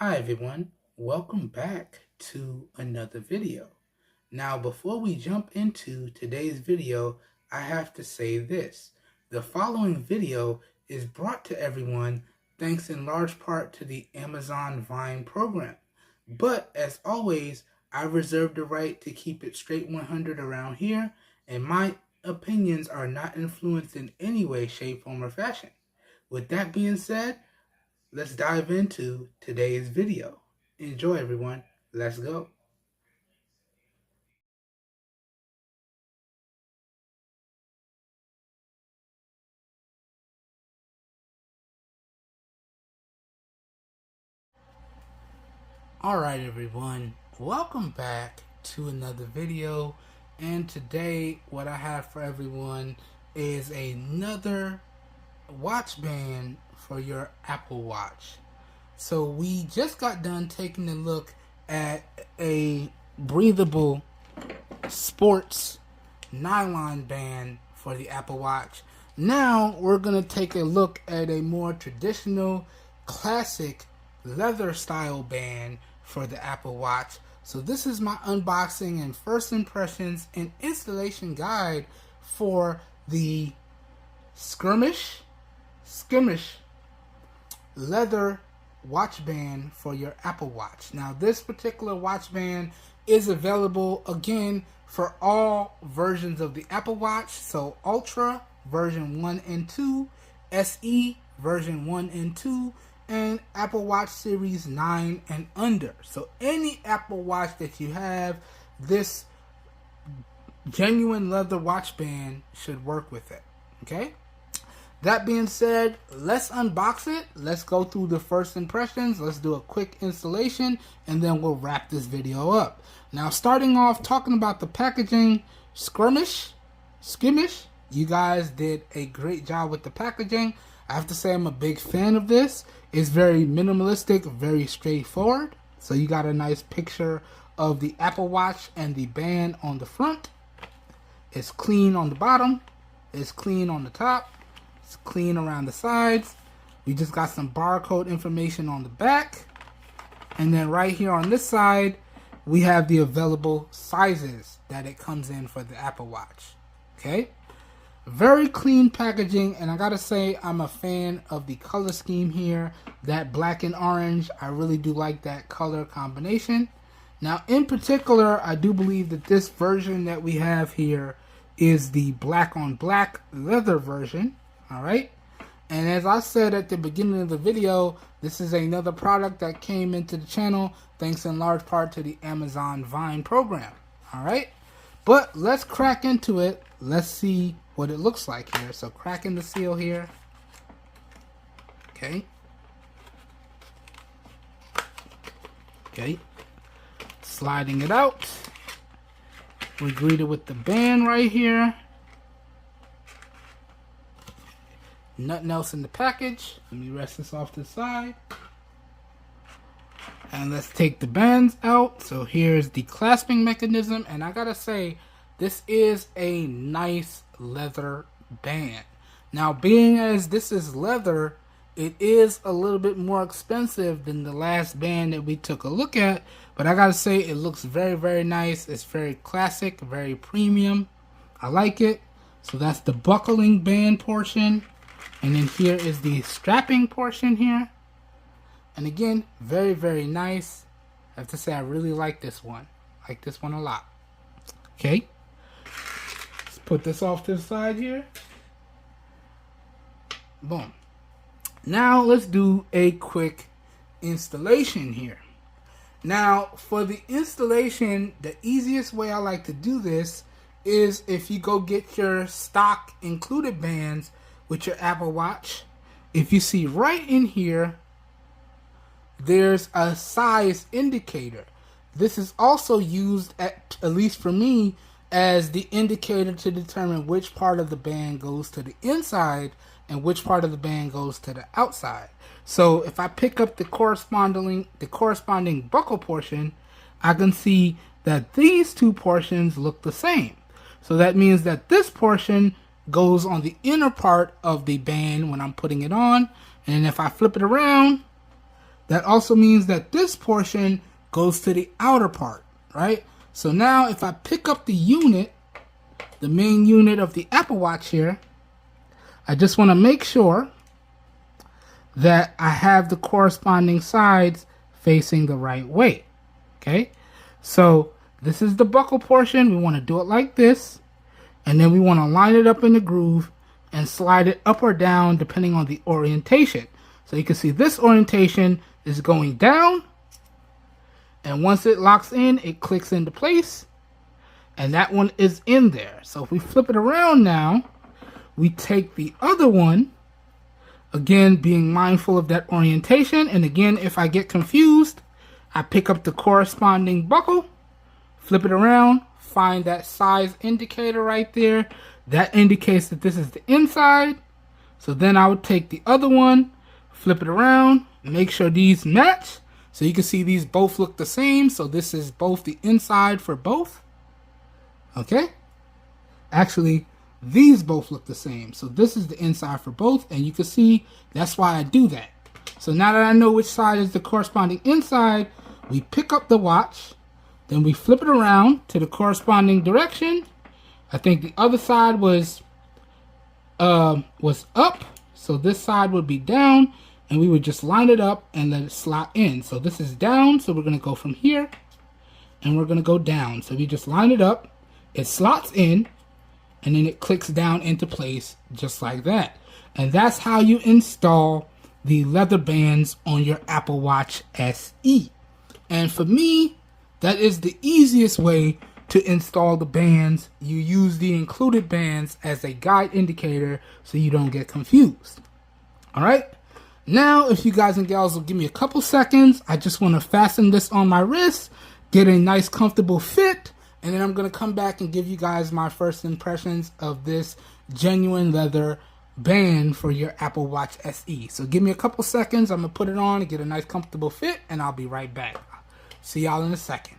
Hi everyone, welcome back to another video. Now before we jump into today's video, I have to say this. The following video is brought to everyone thanks in large part to the Amazon Vine program. But as always, I reserve the right to keep it straight 100 around here, and my opinions are not influenced in any way, shape, form, or fashion. With that being said, let's dive into today's video. Enjoy everyone. Let's go. Alright everyone, welcome back to another video, and today what I have for everyone is another watch band for your Apple Watch. So we just got done taking a look at a breathable sports nylon band for the Apple Watch. Now we're going to take a look at a more traditional, classic leather style band for the Apple Watch. So this is my unboxing and first impressions and installation guide for the skirmish leather watch band for your Apple Watch. Now this particular watch band is available again for all versions of the Apple Watch. So Ultra version 1 and 2, SE version 1 and 2, and Apple Watch Series 9 and under. So any Apple Watch that you have, this genuine leather watch band should work with it. Okay? That being said, let's unbox it. Let's go through the first impressions. Let's do a quick installation, and then we'll wrap this video up. Now, starting off talking about the packaging, skimmish. You guys did a great job with the packaging. I have to say I'm a big fan of this. It's very minimalistic, very straightforward. So you got a nice picture of the Apple Watch and the band on the front. It's clean on the bottom. It's clean on the top. It's clean around the sides. We just got some barcode information on the back. And then right here on this side, we have the available sizes that it comes in for the Apple Watch. Okay? Very clean packaging, and I gotta say I'm a fan of the color scheme here. That black and orange, I really do like that color combination. Now in particular, I do believe that this version that we have here is the black on black leather version. Alright, and as I said at the beginning of the video, this is another product that came into the channel thanks in large part to the Amazon Vine program. Alright, but let's crack into it. Let's see what it looks like here. So cracking the seal here. Okay. Sliding it out. We're greeted with the band right here. Nothing else in the package. Let me rest this off to the side. And let's take the bands out. So here's the clasping mechanism. And I gotta say, this is a nice leather band. Now, being as this is leather, it is a little bit more expensive than the last band that we took a look at. But I gotta say, it looks very, very nice. It's very classic, very premium. I like it. So that's the buckling band portion. And then here is the strapping portion here. And again, very, very nice. I have to say I really like this one. I like this one a lot. Okay. Let's put this off to the side here. Boom. Now let's do a quick installation here. Now for the installation, the easiest way I like to do this is if you go get your stock included bands with your Apple Watch. If you see right in here, there's a size indicator. This is also used, at least for me, as the indicator to determine which part of the band goes to the inside and which part of the band goes to the outside. So if I pick up the corresponding buckle portion, I can see that these two portions look the same. So that means that this portion goes on the inner part of the band when I'm putting it on, and if I flip it around, that also means that this portion goes to the outer part, right? So now if I pick up the unit, the main unit of the Apple Watch here, I just want to make sure that I have the corresponding sides facing the right way. Okay, so this is the buckle portion. We want to do it like this, and then we want to line it up in the groove and slide it up or down depending on the orientation. So you can see this orientation is going down, and once it locks in, it clicks into place, and that one is in there. So if we flip it around now, we take the other one, again being mindful of that orientation, and again if I get confused, I pick up the corresponding buckle, flip it around, find that size indicator right there. That indicates that this is the inside. So then I would take the other one, flip it around, make sure these match. So you can see these both look the same. So this is both the inside for both. Okay. Actually, these both look the same. So this is the inside for both. And you can see that's why I do that. So now that I know which side is the corresponding inside, we pick up the watch. Then we flip it around to the corresponding direction. I think the other side was up. So this side would be down. And we would just line it up and let it slot in. So this is down. So we're going to go from here. And we're going to go down. So we just line it up. It slots in. And then it clicks down into place just like that. And that's how you install the leather bands on your Apple Watch SE. And for me, that is the easiest way to install the bands. You use the included bands as a guide indicator so you don't get confused. All right. Now, if you guys and gals will give me a couple seconds, I just want to fasten this on my wrist, get a nice comfortable fit, and then I'm going to come back and give you guys my first impressions of this genuine leather band for your Apple Watch SE. So give me a couple seconds. I'm going to put it on and get a nice comfortable fit, and I'll be right back. See y'all in a second.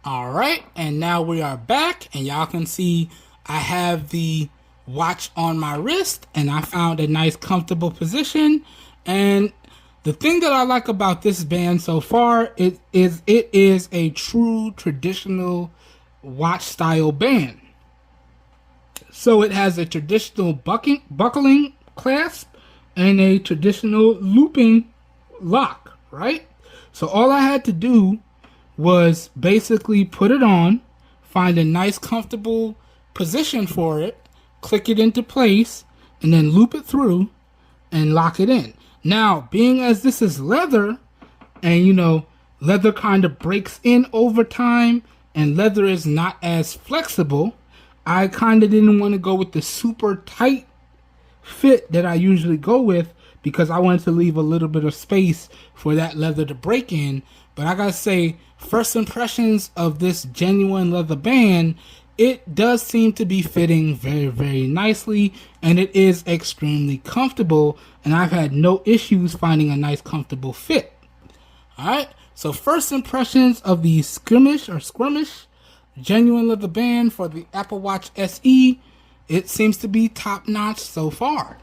All right, and now we are back, and y'all can see I have the watch on my wrist, and I found a nice comfortable position. And the thing that I like about this band so far it is a true traditional watch style band. So it has a traditional buckling clasp and a traditional looping lock, right? So all I had to do was basically put it on, find a nice comfortable position for it, click it into place, and then loop it through and lock it in. Now, being as this is leather, and you know, leather kind of breaks in over time, and leather is not as flexible, I kind of didn't want to go with the super tight fit that I usually go with, because I wanted to leave a little bit of space for that leather to break in. But I gotta say, first impressions of this genuine leather band, it does seem to be fitting very, very nicely, and it is extremely comfortable, and I've had no issues finding a nice comfortable fit. Alright, so first impressions of the skirmish genuine leather band for the Apple Watch SE, it seems to be top notch so far.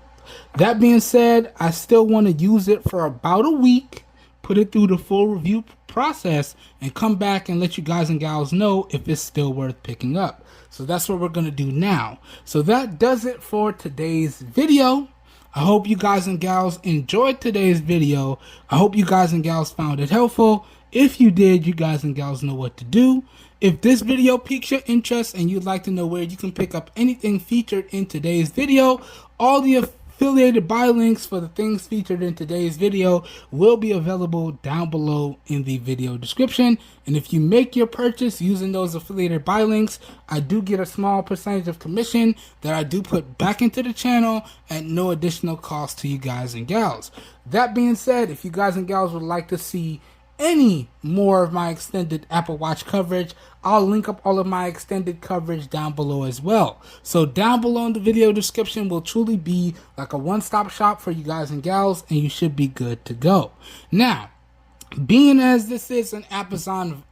That being said, I still want to use it for about a week, put it through the full review process, and come back and let you guys and gals know if it's still worth picking up. So that's what we're going to do now. So that does it for today's video. I hope you guys and gals enjoyed today's video. I hope you guys and gals found it helpful. If you did, you guys and gals know what to do. If this video piques your interest and you'd like to know where you can pick up anything featured in today's video, all the affiliated buy links for the things featured in today's video will be available down below in the video description. And if you make your purchase using those affiliated buy links, I do get a small percentage of commission that I do put back into the channel at no additional cost to you guys and gals. That being said, if you guys and gals would like to see any more of my extended Apple Watch coverage, I'll link up all of my extended coverage down below as well. So down below in the video description will truly be like a one-stop shop for you guys and gals, and you should be good to go. Now, being as this is an Amazon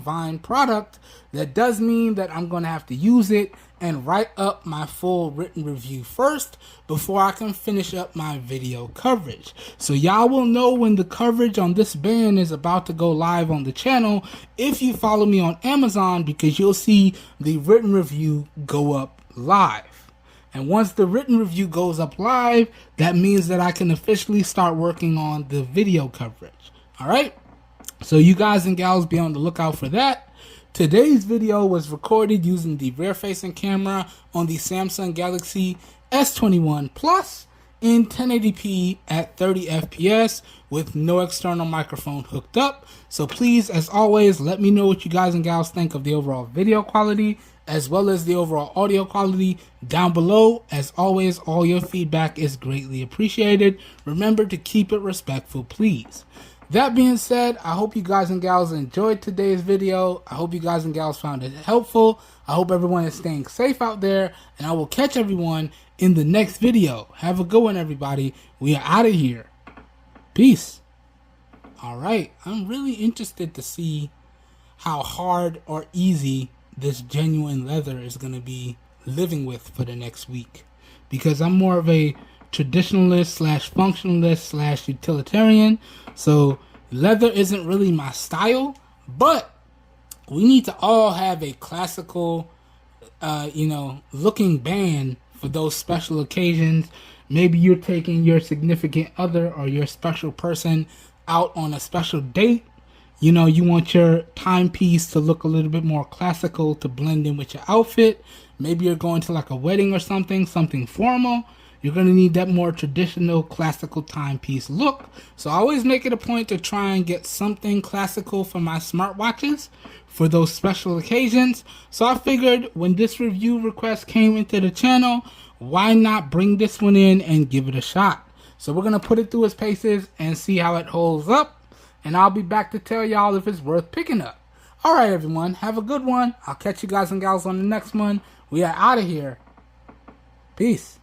Vine product, that does mean that I'm going to have to use it and write up my full written review first before I can finish up my video coverage. So y'all will know when the coverage on this band is about to go live on the channel if you follow me on Amazon, because you'll see the written review go up live. And once the written review goes up live, that means that I can officially start working on the video coverage. Alright? So you guys and gals be on the lookout for that. Today's video was recorded using the rear-facing camera on the Samsung Galaxy S21 Plus in 1080p at 30 FPS with no external microphone hooked up. So please, as always, let me know what you guys and gals think of the overall video quality as well as the overall audio quality down below. As always, all your feedback is greatly appreciated. Remember to keep it respectful, please. That being said, I hope you guys and gals enjoyed today's video. I hope you guys and gals found it helpful. I hope everyone is staying safe out there, and I will catch everyone in the next video. Have a good one, everybody. We are out of here. Peace. Alright, I'm really interested to see how hard or easy this genuine leather is going to be living with for the next week, because I'm more of a traditionalist slash functionalist slash utilitarian, so leather isn't really my style. But we need to all have a classical looking band for those special occasions. Maybe you're taking your significant other or your special person out on a special date. You know, you want your timepiece to look a little bit more classical to blend in with your outfit. Maybe you're going to like a wedding or something formal. You're going to need that more traditional classical timepiece look. So I always make it a point to try and get something classical for my smartwatches for those special occasions. So I figured when this review request came into the channel, why not bring this one in and give it a shot? So we're going to put it through its paces and see how it holds up. And I'll be back to tell y'all if it's worth picking up. Alright everyone, have a good one. I'll catch you guys and gals on the next one. We are out of here. Peace.